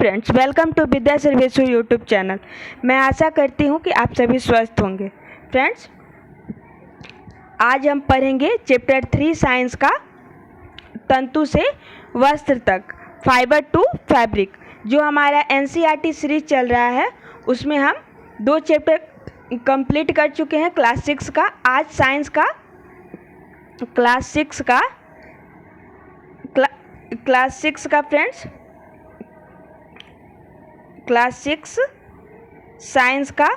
Friends, welcome to Vidya सर्वेसु YouTube channel. मैं आशा करती हूँ कि आप सभी स्वस्थ होंगे। फ्रेंड्स, आज हम पढ़ेंगे चैप्टर 3 साइंस का तंतु से वस्त्र तक, फाइबर टू फैब्रिक। जो हमारा एनसीईआरटी सीरीज चल रहा है उसमें हम 2 चैप्टर कंप्लीट कर चुके हैं क्लास 6 का। आज साइंस का क्लास 6 का फ्रेंड्स, क्लास 6 साइंस का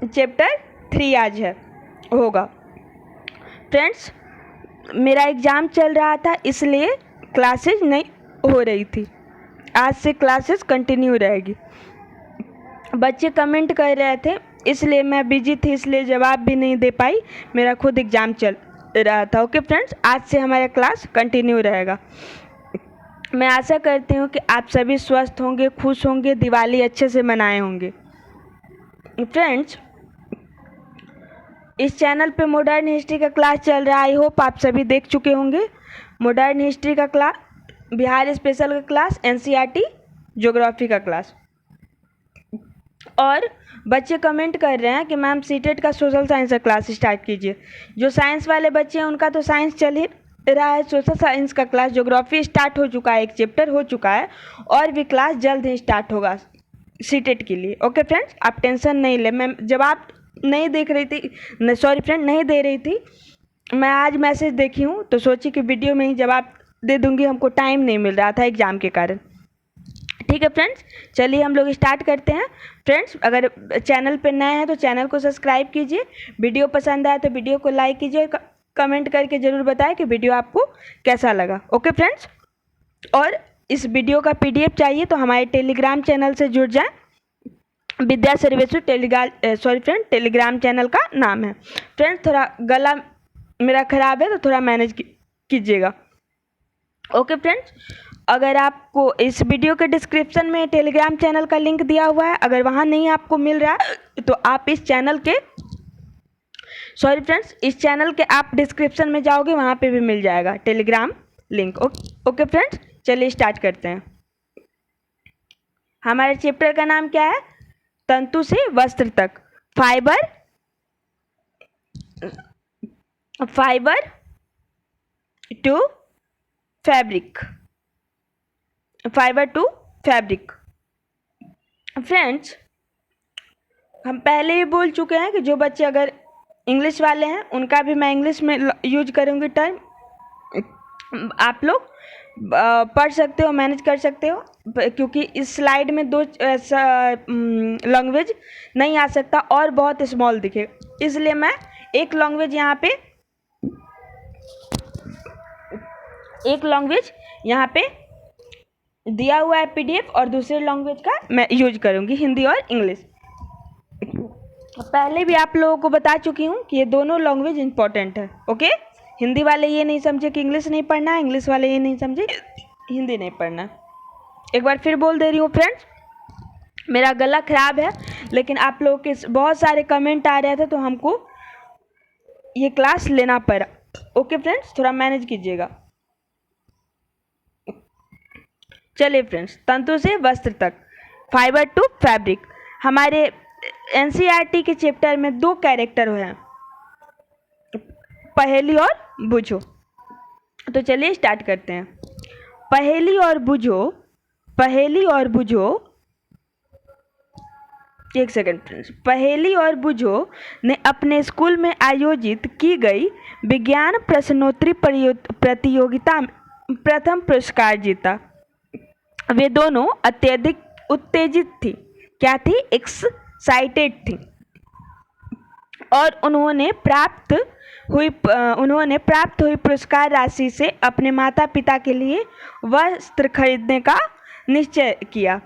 चैप्टर 3 आज होगा। फ्रेंड्स, मेरा एग्ज़ाम चल रहा था इसलिए क्लासेस नहीं हो रही थी। आज से क्लासेस कंटिन्यू रहेगी। बच्चे कमेंट कर रहे थे इसलिए मैं बिजी थी, इसलिए जवाब भी नहीं दे पाई। मेरा खुद एग्ज़ाम चल रहा था। ओके फ्रेंड्स, आज से हमारा क्लास कंटिन्यू रहेगा। मैं आशा करती हूँ कि आप सभी स्वस्थ होंगे, खुश होंगे, दिवाली अच्छे से मनाए होंगे। फ्रेंड्स, इस चैनल पे मॉडर्न हिस्ट्री का क्लास चल रहा है। आई होप आप सभी देख चुके होंगे। मॉडर्न हिस्ट्री का क्लास, बिहार स्पेशल का क्लास, एनसीईआरटी ज्योग्राफी का क्लास। और बच्चे कमेंट कर रहे हैं कि मैम सीटेट का सोशल साइंस का क्लास स्टार्ट कीजिए। जो साइंस वाले बच्चे हैं उनका तो साइंस चल ही रहा है, सोशल साइंस का क्लास, ज्योग्राफी स्टार्ट हो चुका है, एक चैप्टर हो चुका है और भी क्लास जल्द ही स्टार्ट होगा सीटेट के लिए। ओके फ्रेंड्स, आप टेंशन नहीं ले। मैं जवाब नहीं देख रही थी, नहीं दे रही थी। मैं आज मैसेज देखी हूँ तो सोची कि वीडियो में ही जवाब दे दूँगी। हमको टाइम नहीं मिल रहा था एग्ज़ाम के कारण। ठीक है फ्रेंड्स, चलिए हम लोग स्टार्ट करते हैं। फ्रेंड्स, अगर चैनल पे नए हैं तो चैनल को सब्सक्राइब कीजिए। वीडियो पसंद आए तो वीडियो को लाइक कीजिए। कमेंट करके ज़रूर बताएं कि वीडियो आपको कैसा लगा। ओके फ्रेंड्स, और इस वीडियो का पीडीएफ चाहिए तो हमारे टेलीग्राम चैनल से जुड़ जाएं। विद्या सर्वेसु टेलीग्राम चैनल का नाम है। फ्रेंड्स, थोड़ा गला मेरा ख़राब है तो थोड़ा मैनेज कीजिएगा। ओके फ्रेंड्स, अगर आपको इस वीडियो के डिस्क्रिप्शन में टेलीग्राम चैनल का लिंक दिया हुआ है, अगर वहाँ नहीं आपको मिल रहा है तो आप इस चैनल के आप डिस्क्रिप्शन में जाओगे, वहाँ पे भी मिल जाएगा टेलीग्राम लिंक। ओके फ्रेंड्स, चलिए स्टार्ट करते हैं। हमारे चैप्टर का नाम क्या है? तंतु से वस्त्र तक, फाइबर टू फैब्रिक। फ्रेंड्स, हम पहले ही बोल चुके हैं कि जो बच्चे अगर इंग्लिश वाले हैं उनका भी मैं इंग्लिश में यूज करूँगी टर्म। आप लोग पढ़ सकते हो, मैनेज कर सकते हो, क्योंकि इस स्लाइड में 2 लैंग्वेज नहीं आ सकता और बहुत स्मॉल दिखेगा, इसलिए मैं एक लैंग्वेज यहाँ पे दिया हुआ है पीडीएफ और दूसरे लैंग्वेज का मैं यूज करूँगी, हिंदी और इंग्लिश। पहले भी आप लोगों को बता चुकी हूँ कि ये दोनों लैंग्वेज इंपॉर्टेंट है। ओके, हिंदी वाले ये नहीं समझे कि इंग्लिश नहीं पढ़ना है, इंग्लिश वाले ये नहीं समझे हिंदी नहीं पढ़ना। एक बार फिर बोल दे रही हूँ फ्रेंड्स, मेरा गला खराब है लेकिन आप लोगों के बहुत सारे कमेंट आ रहे थे तो हमको ये क्लास लेना पड़ा। ओके फ्रेंड्स, थोड़ा मैनेज कीजिएगा। चलिए फ्रेंड्स, तंतु से वस्त्र तक, फाइबर टू फैब्रिक। हमारे एनसीईआरटी के चैप्टर में 2 कैरेक्टर हैं, पहेली और बूझो। तो चलिए स्टार्ट करते हैं। पहेली एक सेकंड फ्रेंड्स। पहेली और बूझो ने अपने स्कूल में आयोजित की गई विज्ञान प्रश्नोत्तरी प्रतियोगिता में प्रथम पुरस्कार जीता। वे दोनों अत्यधिक उत्तेजित थी। क्या थी? एक्साइटेड थी। और उन्होंने प्राप्त हुई पुरस्कार राशि से अपने माता पिता के लिए वस्त्र खरीदने का निश्चय किया।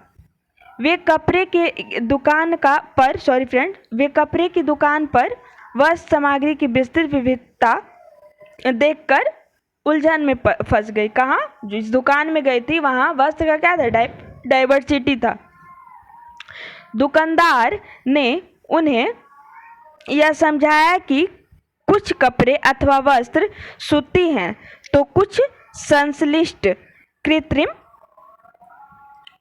वे कपड़े की दुकान पर वस्त्र सामग्री की विस्तृत विविधता देखकर उलझन में फंस गई। कहाँ? जिस दुकान में गई थी वहाँ वस्त्र का क्या था? डाइवर्सिटी था। दुकानदार ने उन्हें यह समझाया कि कुछ कपड़े अथवा वस्त्र सूती हैं तो कुछ संश्लिष्ट कृत्रिम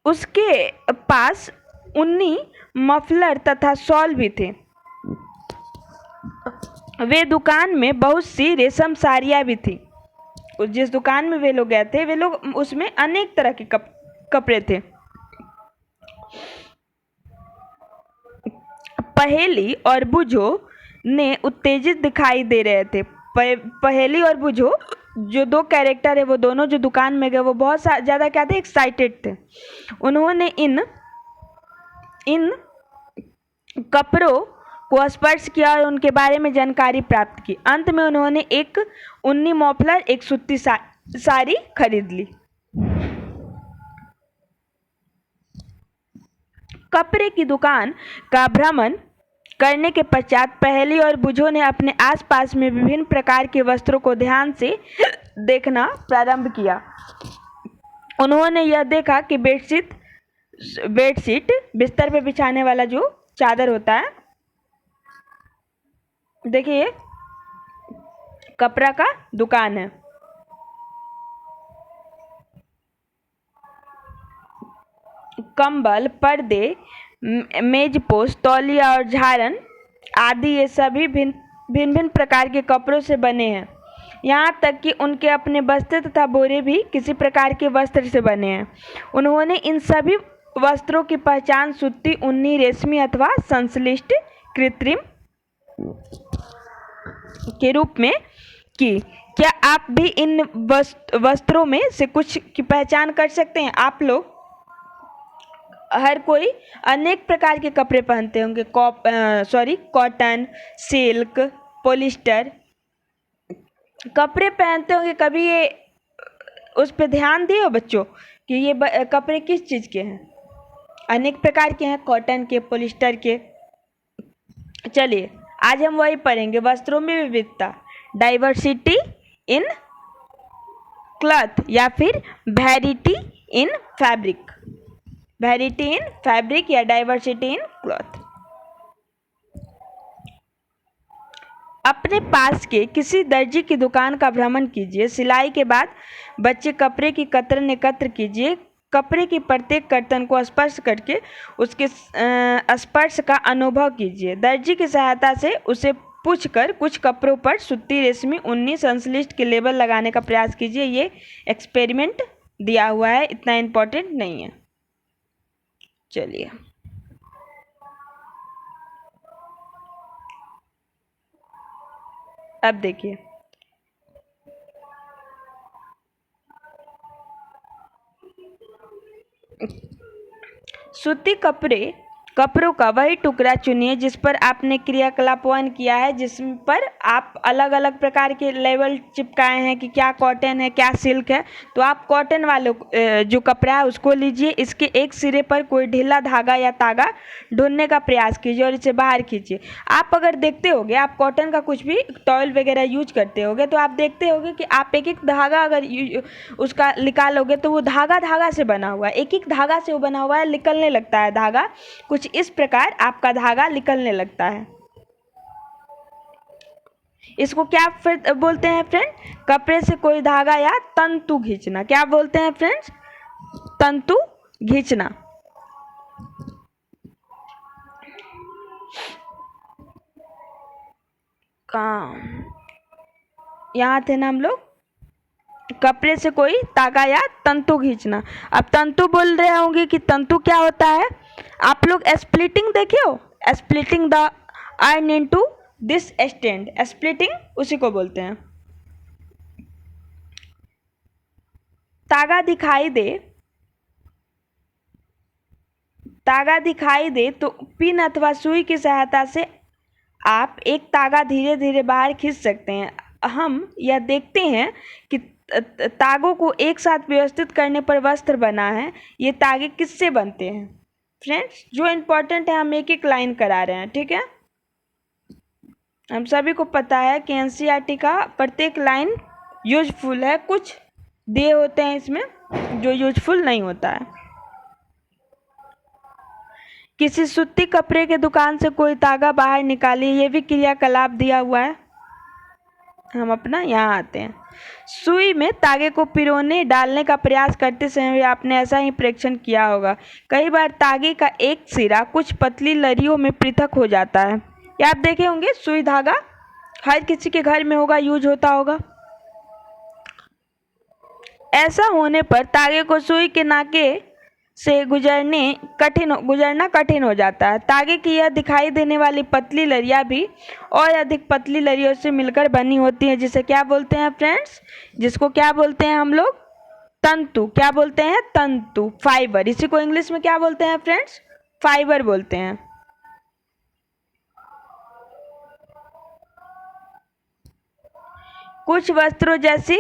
उसके पास ऊनी मफलर तथा शॉल भी थे। वे दुकान में बहुत सी रेशम साड़ियाँ भी थी। जिस दुकान में वे लोग गए थे, वे लोग उसमें अनेक तरह के कपड़े थे। पहेली और बुझो ने उत्तेजित दिखाई दे रहे थे। पहेली और बुझो जो दो कैरेक्टर है, वो दोनों जो दुकान में गए, वो बहुत ज़्यादा क्या थे, एक्साइटेड थे। उन्होंने इन कपड़ों को स्पर्श किया और उनके बारे में जानकारी प्राप्त की। अंत में उन्होंने एक ऊनी मफलर, एक सूती साड़ी खरीद ली। कपड़े की दुकान का भ्रमण करने के पश्चात पहेली और बुझो ने अपने आसपास में विभिन्न प्रकार के वस्त्रों को ध्यान से देखना प्रारंभ किया। उन्होंने यह देखा कि बेडशीट बिस्तर पर बिछाने वाला जो चादर होता है, देखिए कपड़ा का दुकान है। कंबल, पर्दे, मेजपोश, तौलिया और झारन आदि ये सभी भिन्न प्रकार के कपड़ों से बने हैं। यहाँ तक कि उनके अपने वस्त्र तथा बोरे भी किसी प्रकार के वस्त्र से बने हैं। उन्होंने इन सभी वस्त्रों की पहचान सूती, ऊनी, रेशमी अथवा संश्लिष्ट कृत्रिम के रूप में की। क्या आप भी इन वस्त्रों में से कुछ की पहचान कर सकते हैं? आप लोग हर कोई अनेक प्रकार के कपड़े पहनते होंगे। कॉटन, सिल्क, पॉलिस्टर कपड़े पहनते होंगे। कभी ये उस पर ध्यान दिए हो बच्चों कि ये कपड़े किस चीज़ के हैं? अनेक प्रकार के हैं, कॉटन के, पॉलिस्टर के। चलिए आज हम वही पढ़ेंगे, वस्त्रों में विविधता, डाइवर्सिटी इन क्लॉथ या फिर variety in fabric. Variety in fabric या डाइवर्सिटी इन क्लॉथ। अपने पास के किसी दर्जी की दुकान का भ्रमण कीजिए। सिलाई के बाद बच्चे कपड़े की कतरन एकत्र कीजिए। कपड़े की प्रत्येक कर्तन को स्पर्श करके उसके स्पर्श का अनुभव कीजिए। दर्जी की सहायता से उसे पूछकर कुछ कपड़ों पर सूती, रेशमी, ऊनी, संश्लिष्ट के लेबल लगाने का प्रयास कीजिए। ये एक्सपेरिमेंट दिया हुआ है, इतना इम्पोर्टेंट नहीं है। चलिए अब देखिए, सूती कपड़ों का वही टुकड़ा चुनिए जिस पर आपने क्रियाकलाप 1 किया है, जिस पर आप अलग अलग प्रकार के लेबल चिपकाए हैं कि क्या कॉटन है, क्या सिल्क है। तो आप कॉटन वाले जो कपड़ा है उसको लीजिए। इसके एक सिरे पर कोई ढीला धागा या तागा ढूंढने का प्रयास कीजिए और इसे बाहर खींचिए। आप अगर देखते होगे, आप कॉटन का कुछ भी टॉयल वगैरह यूज करते होगे, तो आप देखते होगे कि आप एक एक धागा अगर उसका निकालोगे तो वो धागा से बना हुआ है, एक एक धागा से वो बना हुआ है, निकलने लगता है धागा। कुछ इस प्रकार आपका धागा निकलने लगता है। इसको क्या फिर बोलते हैं फ्रेंड? कपड़े से कोई धागा या तंतु खींचना। क्या बोलते हैं फ्रेंड्स? तंतु खींचना। यहाँ थे ना हम लोग, कपड़े से कोई धागा या तंतु खींचना। अब तंतु बोल रहे होंगे कि तंतु क्या होता है? आप लोग स्प्लिटिंग देखे हो? Splitting the iron into this stand, splitting उसी को बोलते हैं। तागा दिखाई दे तो पिन अथवा सुई की सहायता से आप एक तागा धीरे धीरे बाहर खींच सकते हैं। हम यह देखते हैं कि तागों को एक साथ व्यवस्थित करने पर वस्त्र बना है। ये तागे किससे बनते हैं फ्रेंड्स? जो इम्पोर्टेंट है हम एक एक लाइन करा रहे हैं, ठीक है? हम सभी को पता है कि एनसीईआरटी का प्रत्येक लाइन यूजफुल है, कुछ दिए होते हैं इसमें जो यूजफुल नहीं होता है। किसी सूती कपड़े के दुकान से कोई तागा बाहर निकालिए, ये भी क्रियाकलाप दिया हुआ है। हम अपना यहाँ आते हैं। सुई में तागे को पिरोने डालने का प्रयास करते समय आपने ऐसा ही परीक्षण किया होगा। कई बार तागे का एक सिरा कुछ पतली लड़ियों में पृथक हो जाता है। ये आप देखे होंगे, सुई धागा हर किसी के घर में होगा, यूज होता होगा। ऐसा होने पर तागे को सुई के नाके से गुजरना कठिन हो जाता है। तागे की यह दिखाई देने वाली पतली लड़ियाँ भी और अधिक पतली लड़ियों से मिलकर बनी होती हैं, जिसे क्या बोलते हैं फ्रेंड्स? जिसको क्या बोलते हैं हम लोग? तंतु। क्या बोलते हैं? तंतु, फाइबर। इसी को इंग्लिश में क्या बोलते हैं फ्रेंड्स? फाइबर बोलते हैं। कुछ वस्त्रों जैसी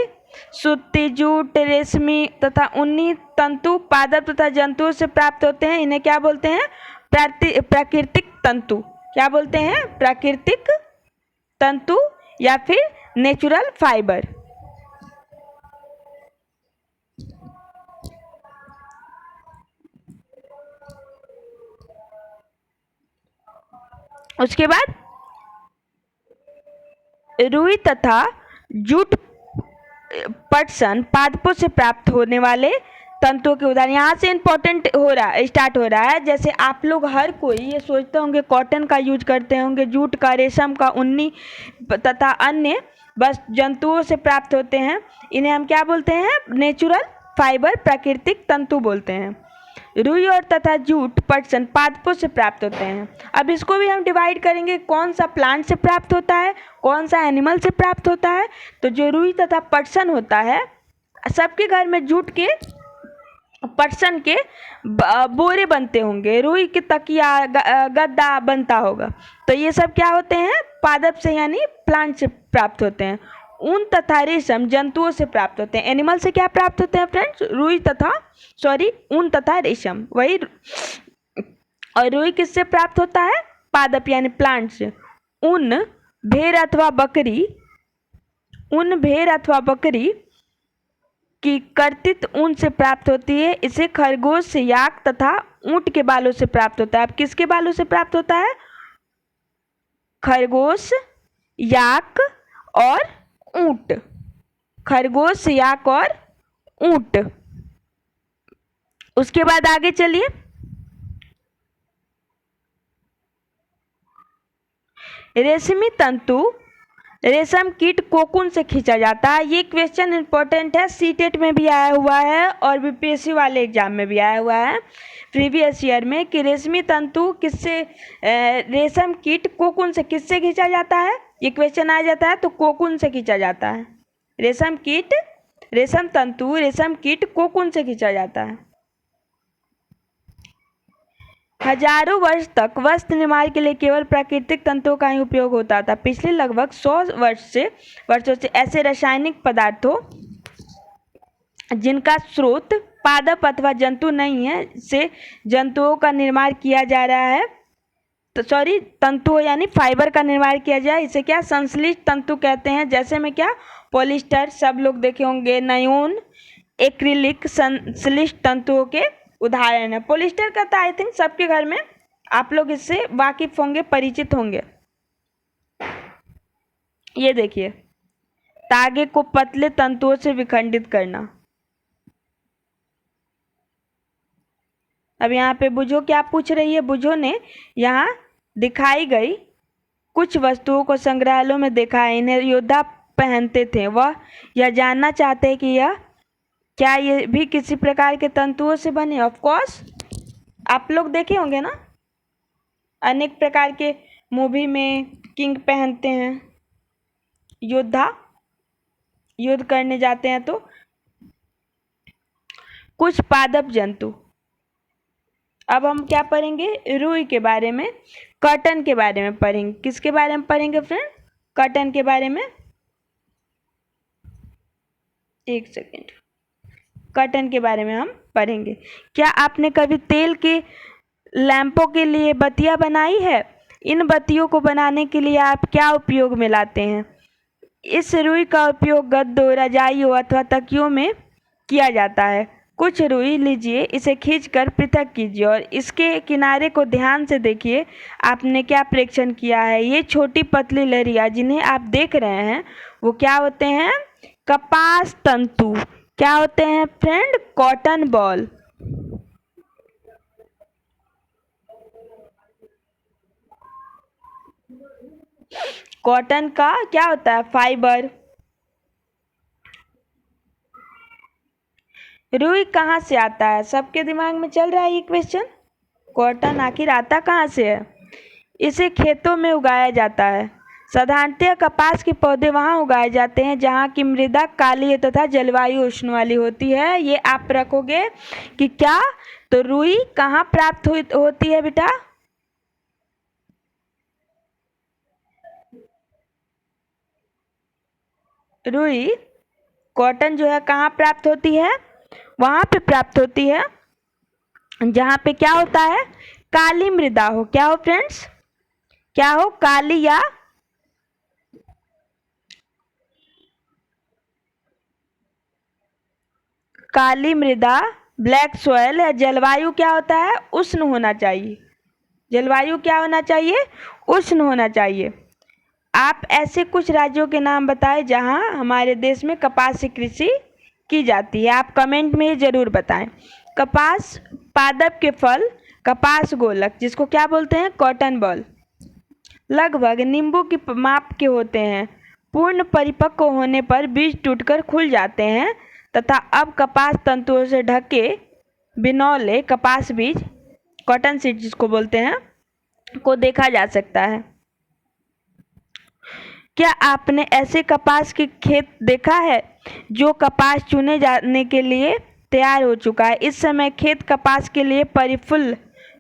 सूती, जूट, रेशमी तथा ऊनी तंतु पादप तथा जंतुओं से प्राप्त होते हैं। इन्हें क्या बोलते हैं? प्राकृतिक तंतु। क्या बोलते हैं? प्राकृतिक तंतु या फिर नेचुरल फाइबर। उसके बाद रुई तथा जूट पटसन पादपों से प्राप्त होने वाले तंतुओं के उदाहरण। यहाँ से इम्पोर्टेंट स्टार्ट हो रहा है। जैसे आप लोग हर कोई ये सोचते होंगे कॉटन का यूज करते होंगे, जूट का, रेशम का, ऊनी तथा अन्य बस जंतुओं से प्राप्त होते हैं। इन्हें हम क्या बोलते हैं? नेचुरल फाइबर, प्राकृतिक तंतु बोलते हैं। रुई और तथा जूट पटसन पादपों से प्राप्त होते हैं। अब इसको भी हम डिवाइड करेंगे, कौन सा प्लांट से प्राप्त होता है, कौन सा एनिमल से प्राप्त होता है। तो जो रुई तथा पटसन होता है, सबके घर में जूट के, पटसन के बोरे बनते होंगे, रुई के तकिया, गद्दा बनता होगा। तो ये सब क्या होते हैं? पादप से यानी प्लांट से प्राप्त होते हैं। ऊन तथा रेशम जंतुओं से प्राप्त होते हैं। एनिमल से क्या प्राप्त होते हैं फ्रेंड्स? ऊन तथा रेशम, वही। और रुई किससे प्राप्त होता है? पादप यानी प्लांट से। ऊन भेड़ अथवा बकरी की कर्तित ऊन से प्राप्त होती है। इसे खरगोश, याक तथा ऊंट के बालों से प्राप्त होता है। अब किसके बालों से प्राप्त होता है? खरगोश, याक और ऊंट। खरगोश, याक और ऊंट। उसके बाद आगे चलिए। रेशमी तंतु रेशम कीट कोकून से खींचा जाता है। ये क्वेश्चन इंपॉर्टेंट है, सीटेट में भी आया हुआ है और बीपीएससी वाले एग्जाम में भी आया हुआ है प्रीवियस ईयर में, कि रेशमी तंतु किससे, रेशम कीट कोकून से किससे खींचा जाता है। ये क्वेश्चन आ जाता है तो कोकून से खींचा जाता है। रेशम कीट कोकून से खींचा जाता है। हजारों वर्ष तक वस्त्र निर्माण के लिए केवल प्राकृतिक तंतुओं का ही उपयोग होता था। पिछले लगभग 100 वर्षों से ऐसे रासायनिक पदार्थों जिनका स्रोत पादप अथवा जंतु नहीं है, से जंतुओं का निर्माण किया जा रहा है। तंतुओं यानी फाइबर का निर्माण किया जाए। इसे क्या? संश्लिष्ट तंतु कहते हैं। जैसे में क्या? पॉलिस्टर, सब लोग देखे होंगे, नायलॉन, एक्रिलिक संश्लिष्ट तंतुओं के उदाहरण है। पॉलिस्टर का तो आई थिंक सबके घर में आप लोग इससे वाकिफ होंगे, परिचित होंगे। ये देखिए, तागे को पतले तंतुओं से विखंडित करना। अब यहाँ पे बुझो क्या पूछ रही है? बुझो ने यहाँ दिखाई गई कुछ वस्तुओं को संग्रहालयों में देखा है, इन्हें योद्धा पहनते थे। वह यह जानना चाहते हैं कि क्या ये भी किसी प्रकार के तंतुओं से बने। ऑफ कोर्स आप लोग देखे होंगे ना, अनेक प्रकार के मूवी में किंग पहनते हैं, योद्धा युद्ध करने जाते हैं। तो कुछ पादप जंतु। अब हम क्या पढ़ेंगे? रुई के बारे में, कॉटन के बारे में पढ़ेंगे। किसके बारे में पढ़ेंगे फ्रेंड? कॉटन के बारे में। एक सेकेंड, कॉटन के बारे में हम पढ़ेंगे। क्या आपने कभी तेल के लैंपों के लिए बत्तियां बनाई है? इन बत्तियों को बनाने के लिए आप क्या उपयोग में लाते हैं? इस रुई का उपयोग गद्दों, रजाइयों अथवा तकियों में किया जाता है। कुछ रुई लीजिए, इसे खींचकर पृथक कीजिए और इसके किनारे को ध्यान से देखिए। आपने क्या परीक्षण किया है? ये छोटी पतली लहरियाँ जिन्हें आप देख रहे हैं, वो क्या होते हैं? कपास तंतु। क्या होते हैं फ्रेंड? Cotton ball. कॉटन का क्या होता है? फाइबर। रुई कहाँ से आता है? सबके दिमाग में चल रहा है ये क्वेश्चन। कॉटन आखिर आता कहाँ से है? इसे खेतों में उगाया जाता है। साधारणतः कपास के पौधे वहाँ उगाए जाते हैं जहाँ की मृदा काली तथा जलवायु उष्ण वाली होती है। ये आप रखोगे कि क्या? तो रुई कहाँ प्राप्त होती है बेटा? रुई कॉटन जो है कहाँ प्राप्त होती है? वहाँ पे प्राप्त होती है जहाँ पे क्या होता है? काली मृदा हो। क्या हो फ्रेंड्स? क्या हो? काली या काली मृदा, ब्लैक सॉइल या जलवायु क्या होता है? उष्ण होना चाहिए। जलवायु क्या होना चाहिए? उष्ण होना चाहिए। आप ऐसे कुछ राज्यों के नाम बताएं जहां हमारे देश में कपास की कृषि की जाती है। आप कमेंट में जरूर बताएं। कपास पादप के फल कपास गोलक, जिसको क्या बोलते हैं? कॉटन बॉल, लगभग नींबू की माप के होते हैं। पूर्ण परिपक्व होने पर बीज टूटकर खुल जाते हैं तथा अब कपास तंतुओं से ढके बिनौले कपास बीज, कॉटन सीड जिसको बोलते हैं, को देखा जा सकता है। क्या आपने ऐसे कपास की खेत देखा है जो कपास चुने जाने के लिए तैयार हो चुका है? इस समय खेत कपास के लिए परिफुल्ल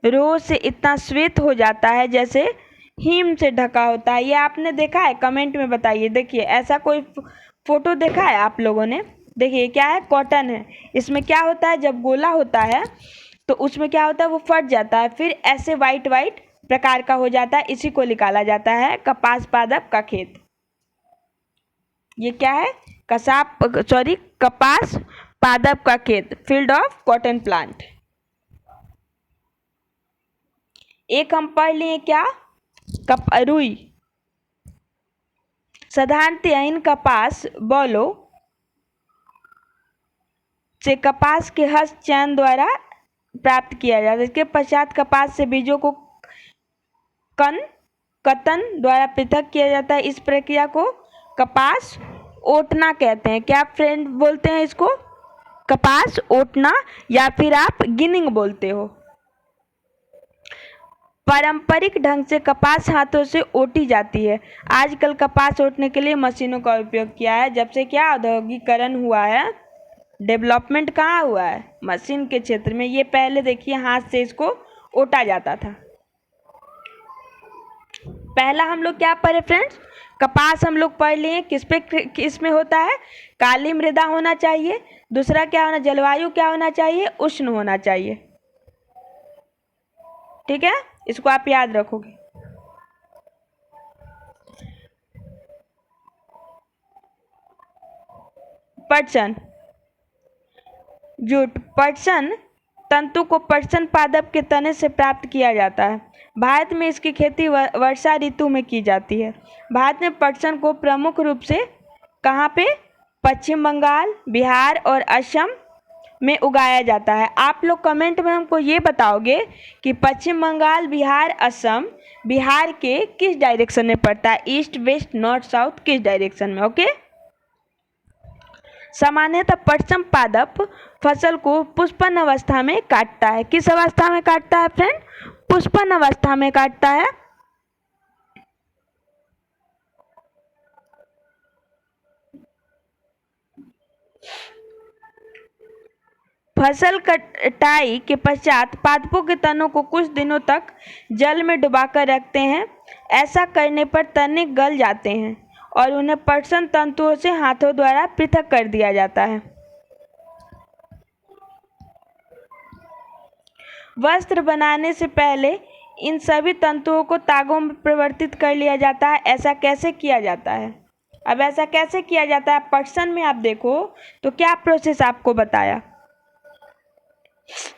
रोह से इतना श्वेत हो जाता है जैसे हिम से ढका होता है। ये आपने देखा है? कमेंट में बताइए। देखिए, ऐसा कोई फोटो देखा है आप लोगों ने? देखिए क्या है? कॉटन है। इसमें क्या होता है? जब गोला होता है तो उसमें क्या होता है? वो फट जाता है, फिर ऐसे वाइट वाइट प्रकार का हो जाता है। इसी को निकाला जाता है कपास पादप का खेत। ये क्या है? कपास पादप का खेत, फील्ड ऑफ कॉटन प्लांट। एक हम पढ़ लिए क्या? रुई। साधारणतः इन कपास बॉलों से कपास के हस्त चयन द्वारा प्राप्त किया जाता है। इसके पश्चात कपास से बीजों को कतन द्वारा पृथक किया जाता है। इस प्रक्रिया को कपास ओटना कहते हैं। क्या फ्रेंड बोलते हैं इसको? कपास ओटना, या फिर आप गिनिंग बोलते हो। पारंपरिक ढंग से कपास हाथों से ओटी जाती है। आजकल कपास ओटने के लिए मशीनों का उपयोग किया है। जब से क्या औद्योगिकरण हुआ है, डेवलपमेंट कहाँ हुआ है? मशीन के क्षेत्र में। ये पहले देखिए हाथ से इसको ओटा जाता था। पहला हम लोग क्या पढ़े फ्रेंड्स? कपास हम लोग पढ़ लिए। किस में होता है? काली मृदा होना चाहिए। दूसरा क्या होना? जलवायु क्या होना चाहिए? उष्ण होना चाहिए। ठीक है, इसको आप याद रखोगे। पटसन, जूट। पटसन तंतु को पटसन पादप के तने से प्राप्त किया जाता है। भारत में इसकी खेती वर्षा ऋतु में की जाती है। भारत में पटसन को प्रमुख रूप से कहाँ पे? पश्चिम बंगाल, बिहार और असम में उगाया जाता है। आप लोग कमेंट में हमको ये बताओगे कि पश्चिम बंगाल, बिहार, असम, बिहार के किस डायरेक्शन में पड़ता है? ईस्ट, वेस्ट, नॉर्थ, साउथ, किस डायरेक्शन में? ओके। सामान्यतः पटसन पादप फसल को पुष्पन अवस्था में काटता है। किस अवस्था में काटता है फ्रेंड? पुष्पन अवस्था में काटता है। फसल कटाई के पश्चात पादपों के तनों को कुछ दिनों तक जल में डुबाकर रखते हैं। ऐसा करने पर तने गल जाते हैं और उन्हें पटसन तंतुओं से हाथों द्वारा पृथक कर दिया जाता है। वस्त्र बनाने से पहले इन सभी तंतुओं को तागों में परिवर्तित कर लिया जाता है। ऐसा कैसे किया जाता है? अब ऐसा कैसे किया जाता है? पटसन में आप देखो तो क्या प्रोसेस आपको बताया।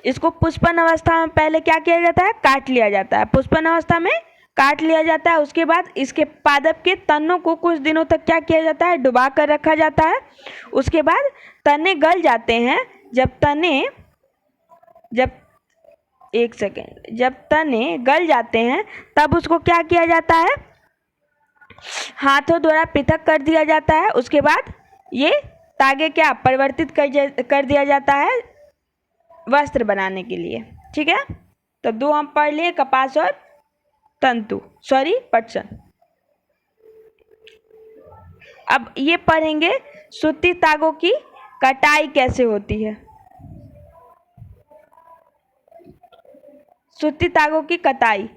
इसको पुष्पन अवस्था में पहले क्या किया जाता है? काट लिया जाता है। पुष्पन अवस्था में काट लिया जाता है। उसके बाद इसके पादप के तनों को कुछ दिनों तक क्या किया जाता है, डुबा कर रखा जाता है। उसके बाद तने गल जाते हैं। जब तने गल जाते हैं तब उसको क्या किया जाता है, हाथों द्वारा पृथक कर दिया जाता है। उसके बाद ये तागे क्या परिवर्तित कर दिया जाता है वस्त्र बनाने के लिए। ठीक है, तो दो हम पढ़ लिए, कपास और पटसन। अब ये पढ़ेंगे सूती तागों की कटाई कैसे होती है। सूती तागों की कटाई,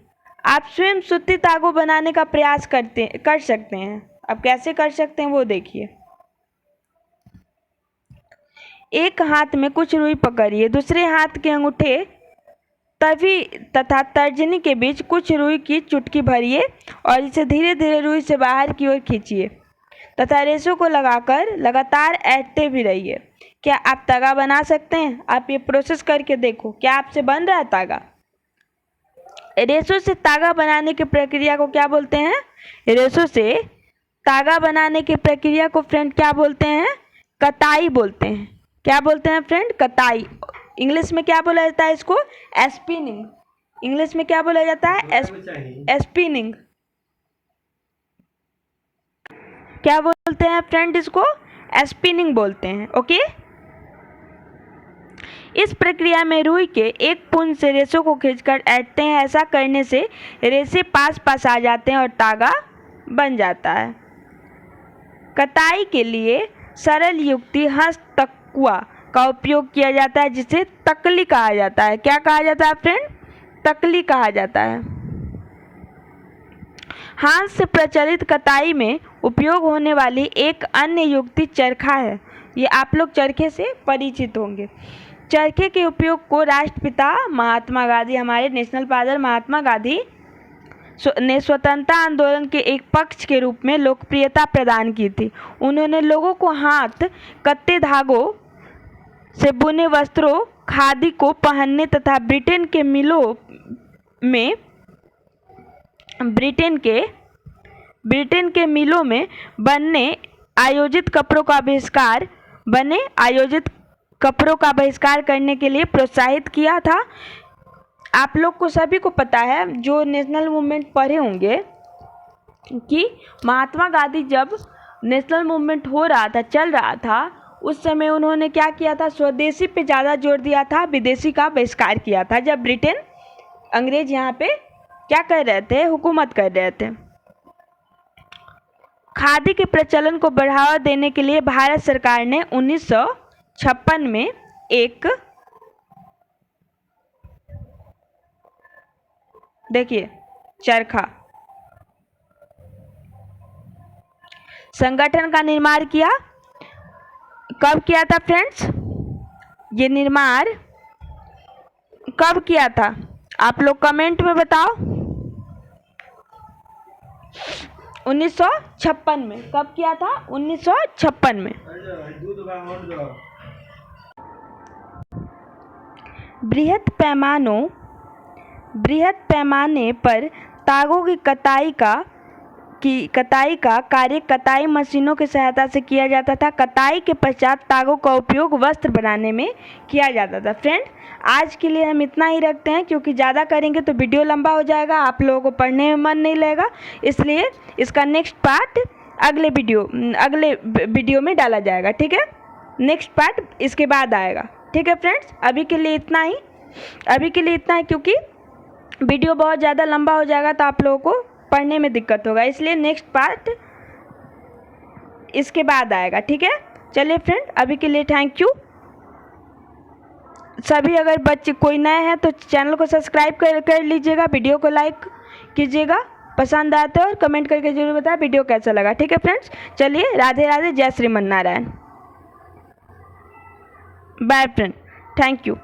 आप स्वयं सूती तागों बनाने का प्रयास कर सकते हैं। अब कैसे कर सकते हैं वो देखिए। एक हाथ में कुछ रुई पकड़िए, दूसरे हाथ के अंगूठे तवी तथा तर्जनी के बीच कुछ रुई की चुटकी भरिए और इसे धीरे धीरे रुई से बाहर की ओर खींचिए तथा रेशों को लगाकर लगातार ऐंठते भी रहिए। क्या आप तागा बना सकते हैं? आप ये प्रोसेस करके देखो, क्या आपसे बन रहा है तागा? रेशों से तागा बनाने की प्रक्रिया को क्या बोलते हैं? रेशों से तागा बनाने की प्रक्रिया को फ्रेंड क्या बोलते हैं? कताई बोलते हैं। क्या बोलते हैं फ्रेंड? कताई। इंग्लिश में क्या बोला जाता है इसको? स्पिनिंग। इंग्लिश में क्या बोला जाता है? स्पिनिंग। क्या बोलते हैं फ्रेंड इसको? स्पिनिंग बोलते हैं। ओके, इस प्रक्रिया में रुई के एक पुंज से रेशों को खींचकर ऐंठते हैं। ऐसा करने से रेशे पास पास आ जाते हैं और तागा बन जाता है। कताई के लिए सरल युक्ति हस्तकुआ का उपयोग किया जाता है, जिसे तकली कहा जाता है। क्या कहा जाता है फ्रेंड? तकली कहा जाता है। हाथ से प्रचलित कताई में उपयोग होने वाली एक अन्य युक्ति चरखा है। ये आप लोग चरखे से परिचित होंगे। चरखे के उपयोग को राष्ट्रपिता महात्मा गांधी, हमारे नेशनल फादर महात्मा गांधी ने स्वतंत्रता आंदोलन के एक पक्ष के रूप में लोकप्रियता प्रदान की थी। उन्होंने लोगों को हाथ कत्ते धागों से बुने वस्त्रों, खादी को पहनने तथा ब्रिटेन के मिलों में बने आयोजित कपड़ों का बहिष्कार करने के लिए प्रोत्साहित किया था। आप लोग को सभी को पता है, जो नेशनल मूवमेंट पढ़े होंगे, कि महात्मा गांधी जब नेशनल मूवमेंट हो रहा था, चल रहा था, उस समय उन्होंने क्या किया था? स्वदेशी पे ज़्यादा जोर दिया था, विदेशी का बहिष्कार किया था। जब ब्रिटेन, अंग्रेज यहाँ पे क्या कर रहे थे? हुकूमत कर रहे थे। खादी के प्रचलन को बढ़ावा देने के लिए भारत सरकार ने 1956 में एक, देखिए, चरखा संगठन का निर्माण किया। कब किया था फ्रेंड्स? ये निर्माण कब किया था? आप लोग कमेंट में बताओ। 1956 में। कब किया था? 1956 में। बृहत पैमाने पर तागों की कताई का कार्य कताई मशीनों की सहायता से किया जाता था। कताई के पश्चात तागों का उपयोग वस्त्र बनाने में किया जाता था। फ्रेंड, आज के लिए हम इतना ही रखते हैं, क्योंकि ज़्यादा करेंगे तो वीडियो लंबा हो जाएगा, आप लोगों को पढ़ने में मन नहीं लगेगा। इसलिए इसका नेक्स्ट पार्ट अगले वीडियो में डाला जाएगा। ठीक है, नेक्स्ट पार्ट इसके बाद आएगा। ठीक है फ्रेंड्स, अभी के लिए इतना ही, क्योंकि वीडियो बहुत ज़्यादा लंबा हो जाएगा तो आप लोगों को पढ़ने में दिक्कत होगा, इसलिए नेक्स्ट पार्ट इसके बाद आएगा। ठीक है, चलिए फ्रेंड, अभी के लिए थैंक यू सभी। अगर बच्चे कोई नए हैं तो चैनल को सब्सक्राइब कर लीजिएगा, वीडियो को लाइक कीजिएगा, पसंद आए तो और कमेंट करके जरूर बताएं वीडियो कैसा लगा। ठीक है फ्रेंड्स, चलिए, राधे राधे, जय Shriman Narayan, bye friend, thank you.